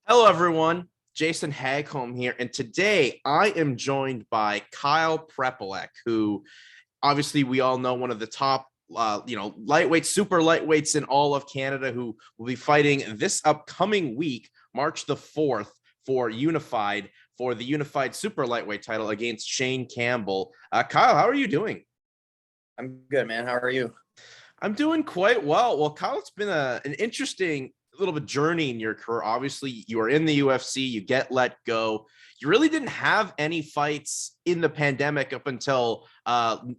Hello, everyone. Jason Hagholm here, and today I am joined by Kyle Prepolec, who obviously we all know one of the top, lightweights, super lightweights in all of Canada, who will be fighting this upcoming week, March the 4th, for the unified super lightweight title against Shane Campbell. Kyle, how are you doing? I'm good, man. How are you? I'm doing quite well. Well, Kyle, it's been an interesting little bit journey in your career. Obviously, you are in the UFC, you get let go. You really didn't have any fights in the pandemic up until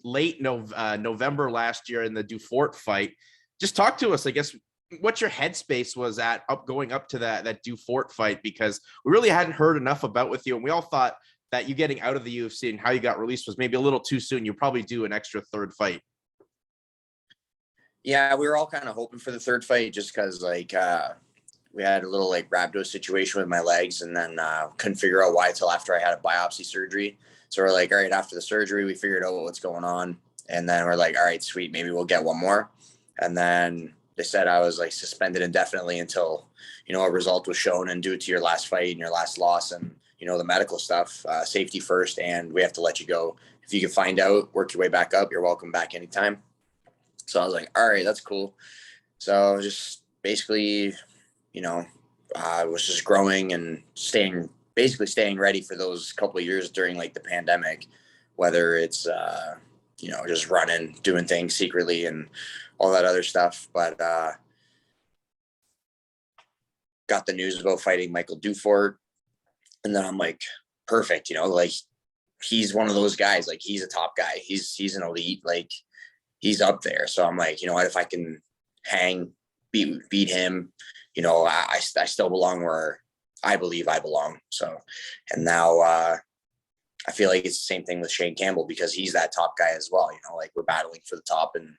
late November last year in the Dufort fight. Just talk to us, I guess, what your headspace was going up to that Dufort fight, because we really hadn't heard enough about with you, and we all thought that you getting out of the UFC and how you got released was maybe a little too soon. You probably do an extra third fight. Yeah, we were all kind of hoping for the third fight just because we had a little rhabdo situation with my legs, and then couldn't figure out why till after I had a biopsy surgery. So we're like, all right, after the surgery, we figured out what's going on, and then we're like, all right, sweet, maybe we'll get one more. And then they said I was suspended indefinitely until a result was shown, and due to your last fight and your last loss, and the medical stuff, safety first, and we have to let you go. If you can find out, work your way back up, you're welcome back anytime. So I was like, all right, that's cool. So just basically, I was just growing and staying ready for those couple of years during the pandemic, whether it's, just running, doing things secretly and all that other stuff. But got the news about fighting Michael Dufort. And then I'm like, perfect, he's one of those guys, he's a top guy. He's an elite, he's up there. So I'm like, what, if I can beat him, I still belong where I believe I belong. So, and now I feel like it's the same thing with Shane Campbell, because he's that top guy as well. We're battling for the top and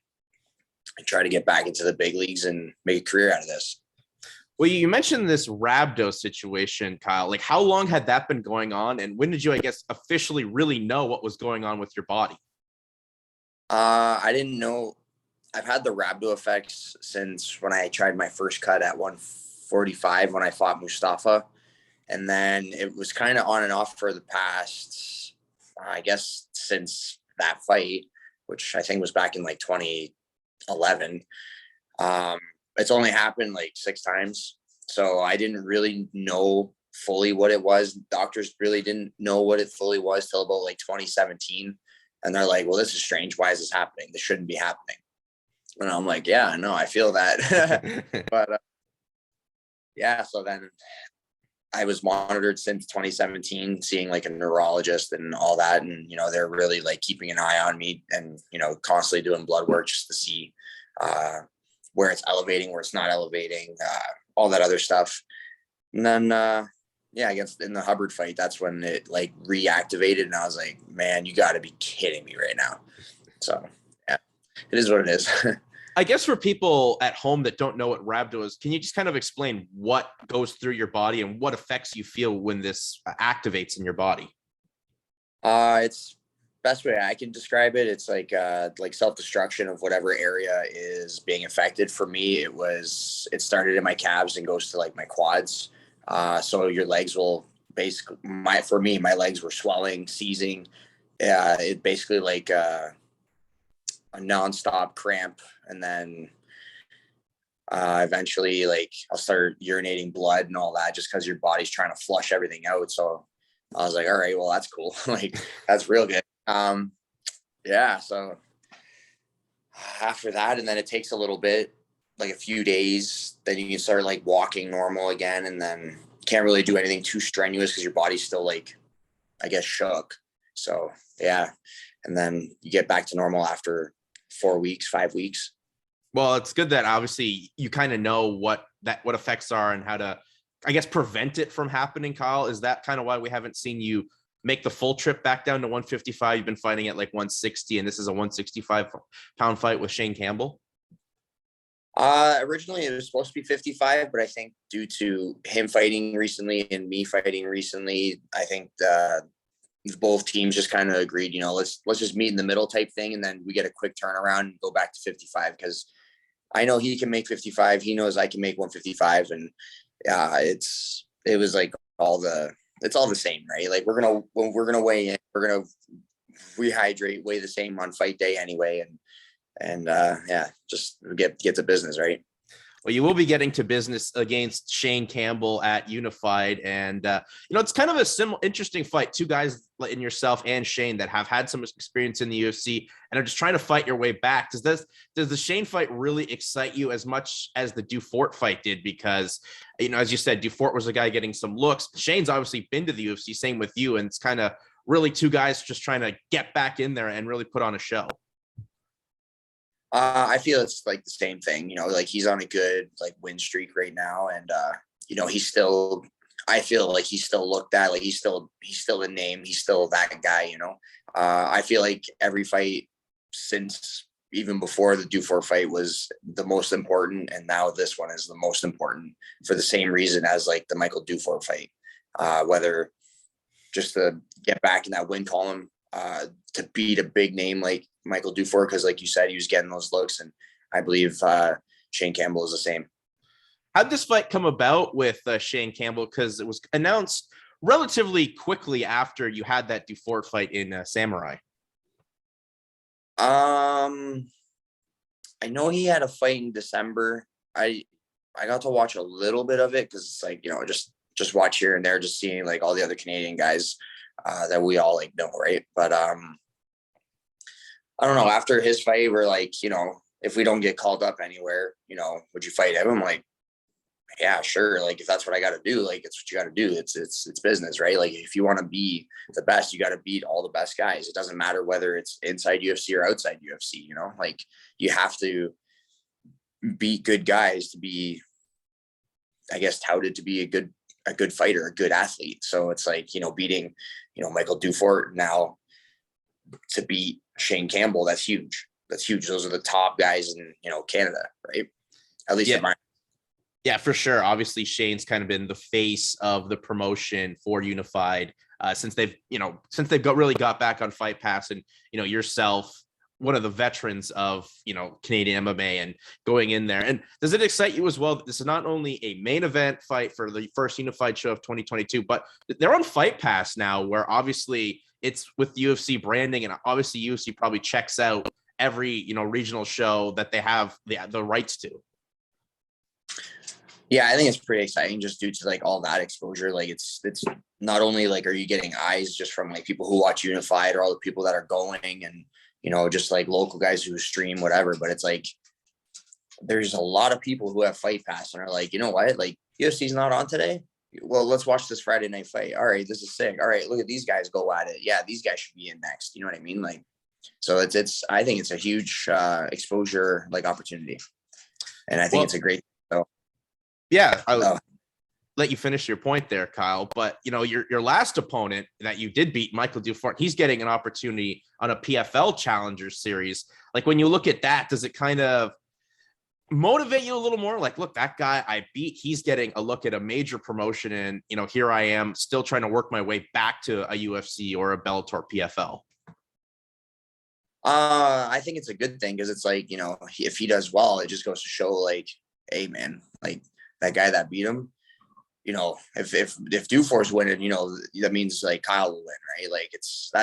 try to get back into the big leagues and make a career out of this. Well, you mentioned this Rhabdo situation, Kyle. How long had that been going on, and when did you, I guess, officially really know what was going on with your body? I didn't know. I've had the Rhabdo effects since when I tried my first cut at 145 when I fought Mustafa. And then it was kind of on and off for the past, I guess, since that fight, which I think was back in 2011. It's only happened 6 times. So I didn't really know fully what it was. Doctors really didn't know what it fully was till about 2017. And they're like, well, this is strange. Why is this happening? This shouldn't be happening. And I'm like, yeah, no, I feel that. But yeah, so then I was monitored since 2017, seeing a neurologist and all that. And, they're really keeping an eye on me and, constantly doing blood work just to see where it's elevating, where it's not elevating, all that other stuff. And then, I guess in the Hubbard fight, that's when it reactivated, and I was like, man, you got to be kidding me right now. So yeah, it is what it is. I guess for people at home that don't know what Rhabdo is, can you just kind of explain what goes through your body and what effects you feel when this activates in your body? It's best way I can describe it. It's like self-destruction of whatever area is being affected. For me, it started in my calves and goes to my quads. So your legs will basically, my legs were swelling, seizing. It basically a nonstop cramp. And then eventually I'll start urinating blood and all that, just because your body's trying to flush everything out. So I was like, all right, well, that's cool. That's real good. Yeah. So after that, and then it takes a little bit, a few days, then you can start walking normal again, and then can't really do anything too strenuous because your body's still I guess shook. So yeah, and then you get back to normal after 4 weeks, 5 weeks. Well, it's good that obviously you kind of know what effects are and how to, I guess, prevent it from happening. Kyle, is that kind of why we haven't seen you make the full trip back down to 155? You've been fighting at 160, and this is a 165-pound fight with Shane Campbell. Originally it was supposed to be 55, but I think due to him fighting recently and me fighting recently, I think both teams just kind of agreed, let's just meet in the middle type thing, and then we get a quick turnaround and go back to 55, because I know he can make 55. He knows I can make 155, and it's it was like it's all the same, right? Like when we're gonna weigh in, we're gonna rehydrate, weigh the same on fight day anyway, and yeah, just get to business, right? Well, you will be getting to business against Shane Campbell at Unified. And, it's kind of a interesting fight. Two guys in yourself and Shane that have had some experience in the UFC and are just trying to fight your way back. Does the Shane fight really excite you as much as the Dufort fight did? Because, as you said, Dufort was a guy getting some looks. Shane's obviously been to the UFC, same with you. And it's kind of really two guys just trying to get back in there and really put on a show. I feel it's like the same thing, like he's on a good like win streak right now. And, I feel like he's still looked at, like he's still a name. He's still that guy, I feel like every fight since even before the Dufort fight was the most important. And now this one is the most important for the same reason as like the Michael Dufort fight, whether just to get back in that win column, to beat a big name like Michael Dufort, because like you said, he was getting those looks, and I believe Shane Campbell is the same. How did this fight come about with Shane Campbell? Because it was announced relatively quickly after you had that Dufort fight in Samurai. I know he had a fight in December. I got to watch a little bit of it because it's like, just watch here and there, just seeing like all the other Canadian guys that we all like know, right? But I don't know. After his fight, we're like, if we don't get called up anywhere, would you fight him? I'm like, yeah, sure. Like if that's what I got to do, like it's what you got to do. It's business, right? Like if you want to be the best, you got to beat all the best guys. It doesn't matter whether it's inside UFC or outside UFC. Like you have to beat good guys to be, I guess, touted to be a good fighter, a good athlete. So it's like, beating, Michael Dufort now to beat Shane Campbell. That's huge. Those are the top guys in, Canada, right? At least in my. Yeah, for sure. Obviously, Shane's kind of been the face of the promotion for Unified since they've really got back on Fight Pass, and yourself, one of the veterans of Canadian MMA, and going in there. And does it excite you as well that this is not only a main event fight for the first Unified show of 2022, but they're on Fight Pass now, where obviously it's with UFC branding, and obviously UFC probably checks out every regional show that they have the rights to. Yeah, I think it's pretty exciting just due to like all that exposure. Like it's not only like, are you getting eyes just from like people who watch Unified or all the people that are going, and just like local guys who stream whatever, but it's like there's a lot of people who have Fight Pass and are like, you know what, like UFC's not on today. Well, let's watch this Friday night fight. All right, this is sick. All right, look at these guys go at it. Yeah, these guys should be in next. You know what I mean? Like, so I think it's a huge exposure like opportunity, and I think it's a great. Yeah, I'll let you finish your point there, Kyle. But your last opponent that you did beat, Michael Dufort, he's getting an opportunity on a PFL Challenger Series. Like when you look at that, does it kind of motivate you a little more? Like, look, that guy I beat, he's getting a look at a major promotion, and here I am still trying to work my way back to a UFC or a Bellator PFL. I think it's a good thing because it's like, if he does well, it just goes to show like, hey man, like that guy that beat him, if Dufort's winning, that means like Kyle will win, right? Like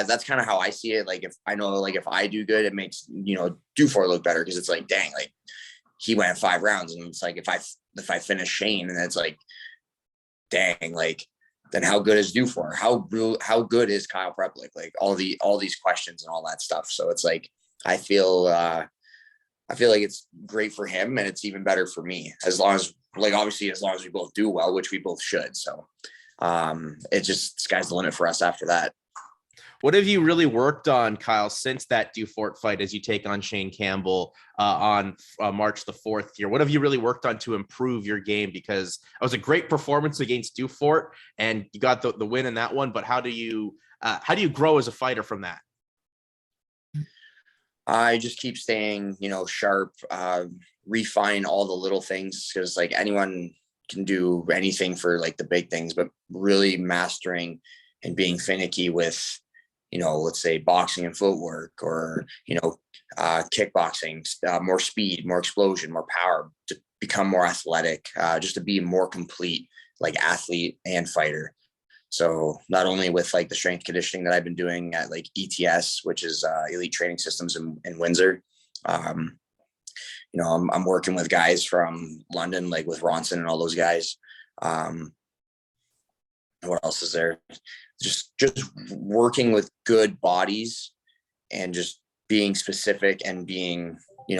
that's kind of how I see it. Like if I know, like if I do good, it makes Dufort look better because it's like, dang, like he went 5 rounds, and it's like if I finish Shane, and it's like, dang, like then how good is Dufort? How good is Kyle Prepolec? Like all these questions and all that stuff. So it's like I feel like it's great for him, and it's even better for me as long as we both do well, which we both should. So it just sky's the limit for us after that. What have you really worked on, Kyle, since that Dufort fight as you take on Shane Campbell on March the 4th here? What have you really worked on to improve your game? Because it was a great performance against Dufort and you got the win in that one, but how do you grow as a fighter from that? I just keep staying, sharp, refine all the little things, because like anyone can do anything for like the big things, but really mastering and being finicky with, let's say boxing and footwork, or, kickboxing, more speed, more explosion, more power, to become more athletic, just to be more complete. like athlete and fighter. So not only with like the strength conditioning that I've been doing at like ETS, which is Elite Training Systems in Windsor. I'm working with guys from London, like with Ronson and all those guys. What else is there? Just working with good bodies and just being specific and being,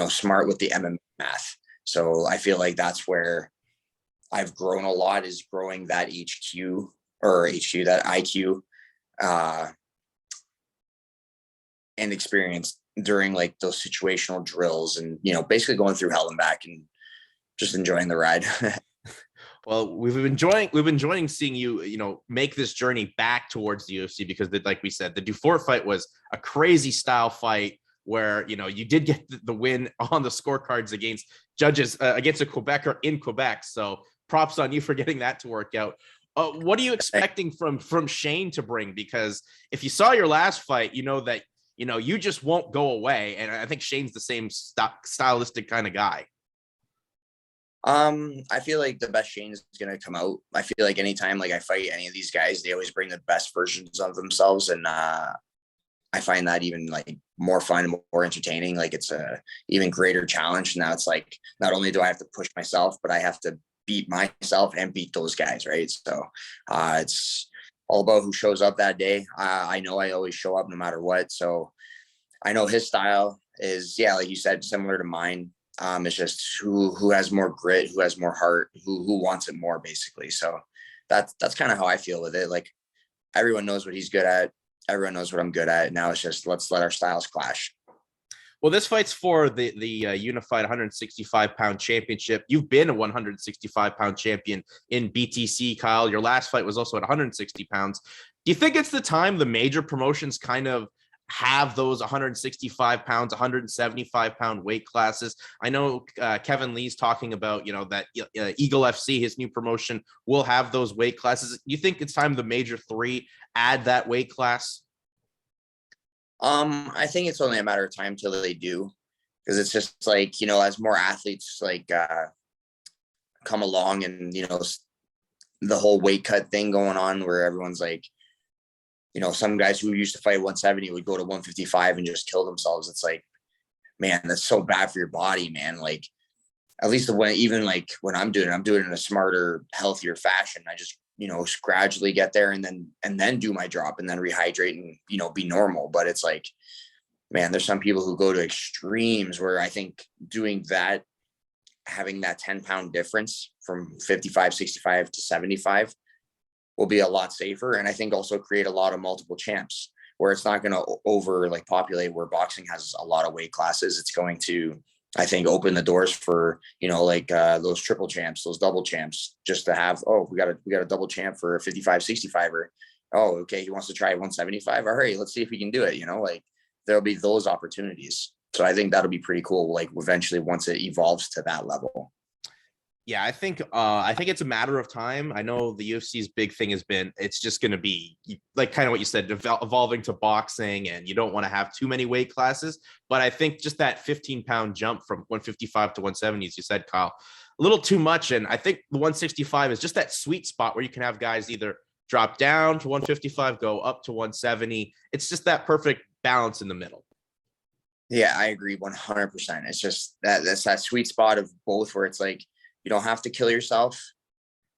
smart with the MMA math. So I feel like that's where I've grown a lot, is growing that that IQ, and experience during like those situational drills, and, basically going through hell and back and just enjoying the ride. Well, we've been enjoying seeing you, make this journey back towards the UFC, because like we said, the Dufour fight was a crazy style fight where, you did get the win on the scorecards against judges, against a Quebecer in Quebec. So props on you for getting that to work out. What are you expecting from Shane to bring? Because if you saw your last fight, you know that, you just won't go away. And I think Shane's the same stylistic kind of guy. I feel like the best Shane is going to come out. I feel like anytime like I fight any of these guys, they always bring the best versions of themselves. And I find that even like more fun and more entertaining. Like it's a even greater challenge. Now it's like, not only do I have to push myself, but I have to beat myself and beat those guys. Right. So it's all about who shows up that day. I know I always show up no matter what. So I know his style is, like you said, similar to mine. It's just who has more grit, who has more heart, who wants it more, basically. So that's kind of how I feel with it. Like everyone knows what he's good at. Everyone knows what I'm good at. Now it's just, let's let our styles clash. Well, this fight's for the unified 165-pound championship. You've been a 165-pound champion in BTC, Kyle. Your last fight was also at 160 pounds. Do you think it's the time the major promotions kind of have those 165 pounds, 175 pound weight classes? I know Kevin Lee's talking about, that Eagle FC, his new promotion, will have those weight classes. You think it's time the major three add that weight class? I think it's only a matter of time till they do, because it's just like, as more athletes like come along, and, the whole weight cut thing going on where everyone's like, some guys who used to fight 170 would go to 155 and just kill themselves. It's like, man, that's so bad for your body, man. Like, at least when I'm doing it in a smarter, healthier fashion. I just, gradually get there and then do my drop and then rehydrate and, be normal. But it's like, man, there's some people who go to extremes where I think doing that, having that 10-pound difference from 55, 65 to 75 will be a lot safer. And I think also create a lot of multiple champs, where it's not going to over like populate where boxing has a lot of weight classes. It's going to, I think, open the doors for, those triple champs, those double champs, just to have, we got a double champ for a 55, 65, or, okay, he wants to try 175. All right, let's see if we can do it. There'll be those opportunities. So I think that'll be pretty cool. Like eventually, once it evolves to that level. Yeah, I think it's a matter of time. I know the UFC's big thing has been, it's just going to be like kind of what you said, evolving to boxing, and you don't want to have too many weight classes. But I think just that 15-pound jump from 155 to 170, as you said, Kyle, a little too much. And I think the 165 is just that sweet spot where you can have guys either drop down to 155, go up to 170. It's just that perfect balance in the middle. Yeah, I agree 100%. It's just that's that sweet spot of both, where it's like, you don't have to kill yourself,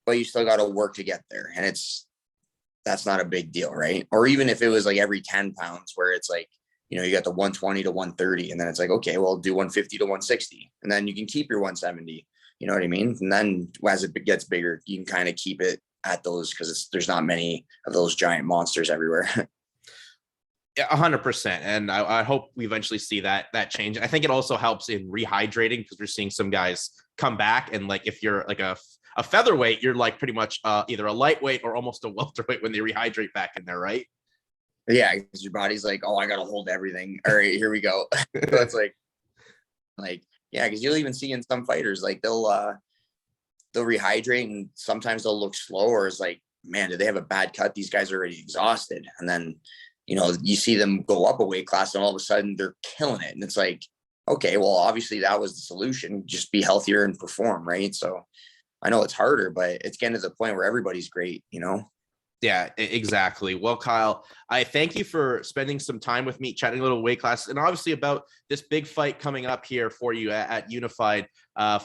but you still got to work to get there. And that's not a big deal, right? Or even if it was like every 10 pounds, where it's like, you got the 120 to 130, and then it's like, okay, well, do 150 to 160, and then you can keep your 170. You know what I mean? And then as it gets bigger, you can kind of keep it at those, because there's not many of those giant monsters everywhere. Yeah, 100%. And I hope we eventually see that change. I think it also helps in rehydrating, because we're seeing some guys come back, and like if you're like a featherweight, you're like pretty much either a lightweight or almost a welterweight when they rehydrate back in there, right? Yeah, because your body's like, I gotta hold everything. All right, here we go. So it's like yeah, because you'll even see in some fighters, like they'll rehydrate, and sometimes they'll look slow, or it's like, man, did they have a bad cut? These guys are already exhausted. And then you see them go up a weight class, and all of a sudden they're killing it. And it's like, okay, well, obviously that was the solution. Just be healthier and perform, right? So I know it's harder, but it's getting to the point where everybody's great, you know? Yeah, exactly. Well, Kyle, I thank you for spending some time with me, chatting a little weight class, and obviously about this big fight coming up here for you at Unified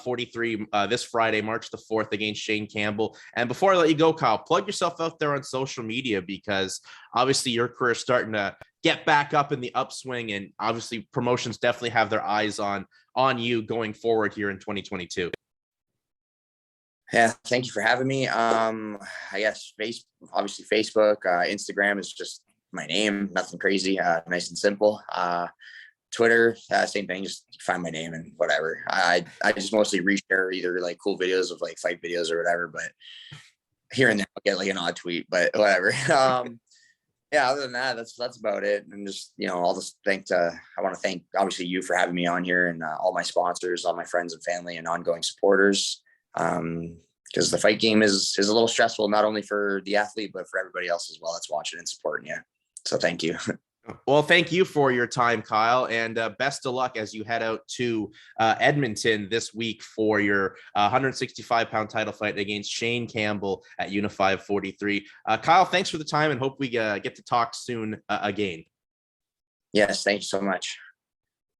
43 this Friday, March the 4th, against Shane Campbell. And before I let you go, Kyle, plug yourself out there on social media, because obviously your career is starting to get back up in the upswing, and obviously promotions definitely have their eyes on you going forward here in 2022. Yeah, thank you for having me. I guess obviously Facebook, Instagram is just my name, nothing crazy, nice and simple. Twitter, same thing, just find my name and whatever. I just mostly reshare either like cool videos of like fight videos or whatever, but here and there I'll get like an odd tweet, but whatever. Yeah, other than that, that's about it. And just, I'll just I want to thank obviously you for having me on here, and all my sponsors, all my friends and family and ongoing supporters. Because the fight game is a little stressful, not only for the athlete, but for everybody else as well that's watching and supporting you. So thank you. Well, thank you for your time, Kyle, and best of luck as you head out to Edmonton this week for your 165-pound title fight against Shane Campbell at Unified 43. Kyle, thanks for the time, and hope we get to talk soon again. Yes, thank you so much.